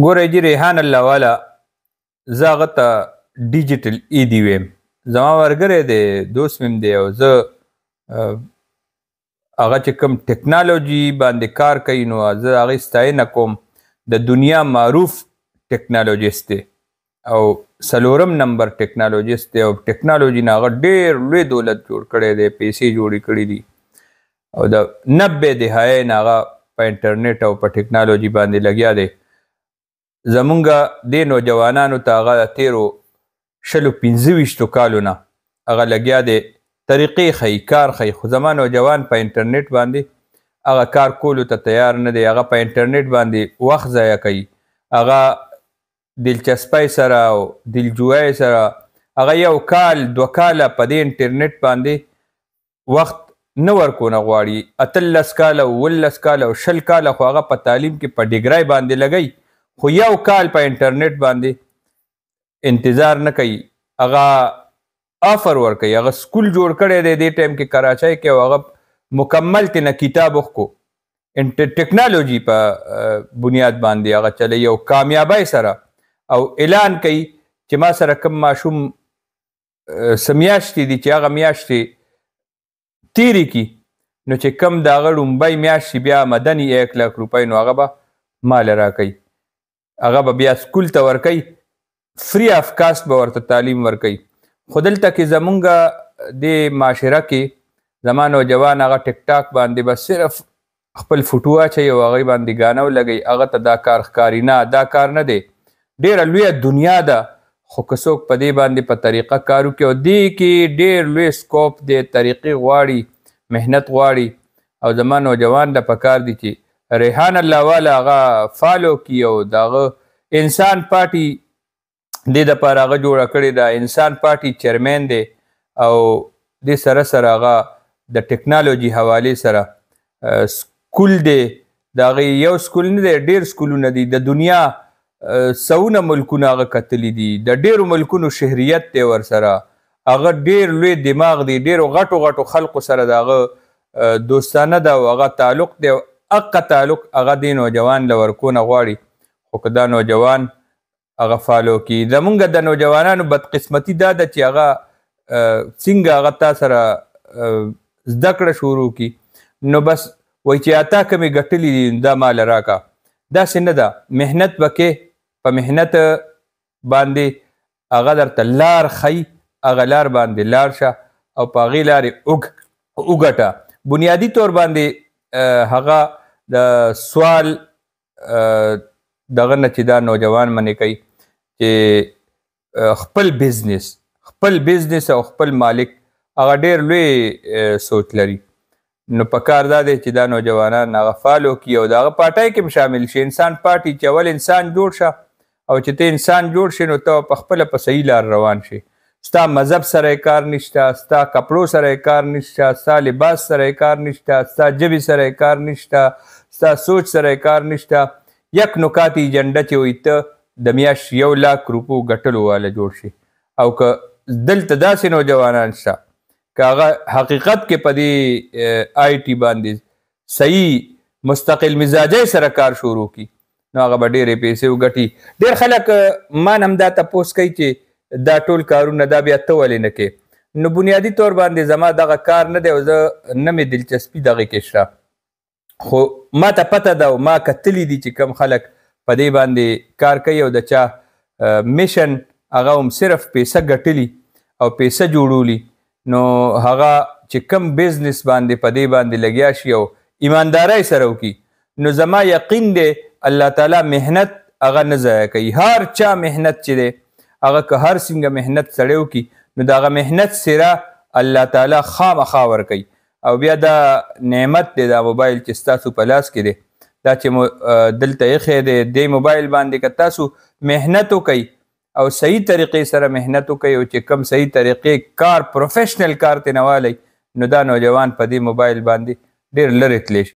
ګوره جي ریحان الله والا زه هغه ته ډیجیټل ایدي ویم. زما ملګری دی، دوست مې دی، او زه هغه چې کوم ټکنالوژي باندې کار کوي نو زه هغې ستاینه کوم. د دنیا معروف ټکنالوژیست دی او 4 نمبر ټکنالوژیست دی او ټکنالوژي نه هغه ډېر لوی دولت جوړ کړی دی، پیسې جوړې کړي دي او د 90 دهایې نه هغه په انټرنیټ او په ټکنالوژي باندې لګیا دی. زمونږ دې نوجوانانو ته هغه تیرو 25 کالو نه هغه لګیا دی، طریقې ښیي، کار ښیي، خو زما نوجوان په انټرنیټ باندې هغه کار کولو ته تیار نه دی. هغه په انټرنیټ باندې وخت ضایع کوي، هغه دلچسپۍ سره او دلجوۍ سره هغه 1 کال 2 کاله په دې انټرنیټ باندې وخت نه ورکونه غواړي. 18 کاله 19 کاله او 20 کاله خو هغه په تعلیم کې په ډګرۍ باندې لګوي، خو 1 کال په انټرنیټ باندې انتظار نه کوي. هغه آفر ورکوي، هغه سکول جوړ کړی دی دې ټایم کې کراچۍ کې، او هغه مکمل تېنه کتاب وښکو ټکنالوژي په بنیاد باندې هغه چلوي او کامیابۍ سره، او اعلان کوي چې ما سره کوم ماشوم څه میاشتې دي چې هغه میاشتې تیرې کړي نو چې کوم د هغه لومبۍ میاشت چې بیا مدني 1 لک روپۍ نو هغه به مال راکوي، هغه به بیا سکول ته ورکوي، فری آف کاسټ به ورته تعلیم ورکوي. خو دلته کې زمونږ دې معاشره کې زما نوجوان هغه ټیک ټاک باندې به صرف خپل فوټو اچوي او هغې باندې ګانه ولګوي. هغه ته دا کار ښکاري نه، دا کار نه دی، ډېره لویه دنیا ده، خو که څوک په دې باندې په طریقه کار وکړي او دې کې ډېر لوی سکوپ دی، طریقې غواړي، محنت غواړي. او زما نوجوان له پکار دي چې ریحان الله والا هغه فالو کړي او د هغه انسان پارټي دې دپاره هغه جوړه کړې ده. انسان پارټي چیرمین دی او دې سره سره هغه د ټکنالوژي حوالې سره سکول دی، د هغې یو سکول نه دی، ډېر سکولونه دي، د دنیا 100 ملکونه هغه کتلي دي، د ډېرو ملکونو شهریت دی ورسره، هغه ډېر لوی دماغ دی، ډېرو غټو غټو خلقو سره د هغه دوستانه ده او هغه تعلق دی، او هغه تعلق هغه دې نوجوان له ورکونه غواړي. خو که دا نوجوان هغه فالو کړي. زمونږ د نوجوانانو بدقسمتي دا ده چې هغه څنګه هغه تا سره زده کړه شروع کړي نو بس وایي چې اتا کومې ګټلي دي دا ماله راکړه. داسې نه ده، محنت وکړې، په محنت باندې هغه درته لار ښیي، هغه لار باندې لاړ شه او په هغې لارې وګټه. بنیادي طور باندې هغه د سوال دغه نه چې دا نوجوان منې کوي چې خپل بزنس او خپل مالک هغه ډېر لوی سوچ لري. نو پکار دا دی چې دا نوجوانان هغه فالو کړي او د هغه پارټۍ کې هم شامل شي. انسان پارټي چې اول انسان جوړ شه، او چې ته انسان جوړ شي نو ته په خپله په صحیح لار روان شي. ستا مذهب سره یې کار نشته، ستا کپړو سره یې کار نشته، ستا لباس سره یې کار نشته، ستا ژبې سره یې کار نشته، ستا سوچ سره یې کار نشته. یک نکات ایجنډه چې وایي ته د میاشت 1 لاک روپو ګټلو واله جوړ شي. او که دلته داسې نوجوانان شته که هغه حقیقت کې په دې آی ټي باندې صحیح مستقل مزاجۍ سره کار شروع کړي نو هغه به ډېرې پیسې وګټي. ډېر خلک ما نه هم دا تپوس کوي چې دا ټول کارونه دا بیا ته ولې نه کوې. نو بنیادي طور باندې زما دغه کار نه دی او زه نه مې دلچسپي دغې کې شته، خو ما ته پته ده او ما کتلي دي چې کوم خلک په دې باندې کار کوي او د چا میشن هغه هم صرف پیسه ګټلي او پیسه جوړولي. نو هغه چې کم بزنس باندې په دې باندې لګیا شي او ایماندارۍ سره وکړي نو زما یقین دی الله تعالی محنت هغه نه ضایع کوي. هر چا محنت چې دی هغه که هر څنګه محنت سړی وکړي نو د هغه محنت سره الله تعالی خامخا ورکوي. او بیا دا نعمت دی دا موبایل چې ستاسو په لاس کې دی، دا چې دلته ایښی دی، دې موبایل باندې که تاسو محنت وکئ او صحیح طریقې سره محنت وکئ او چې کوم صحیح طریقې کار پروفیشنل کار ترې نه والی نو دا نوجوان په دې موبایل باندې ډېر لرې تلی شي.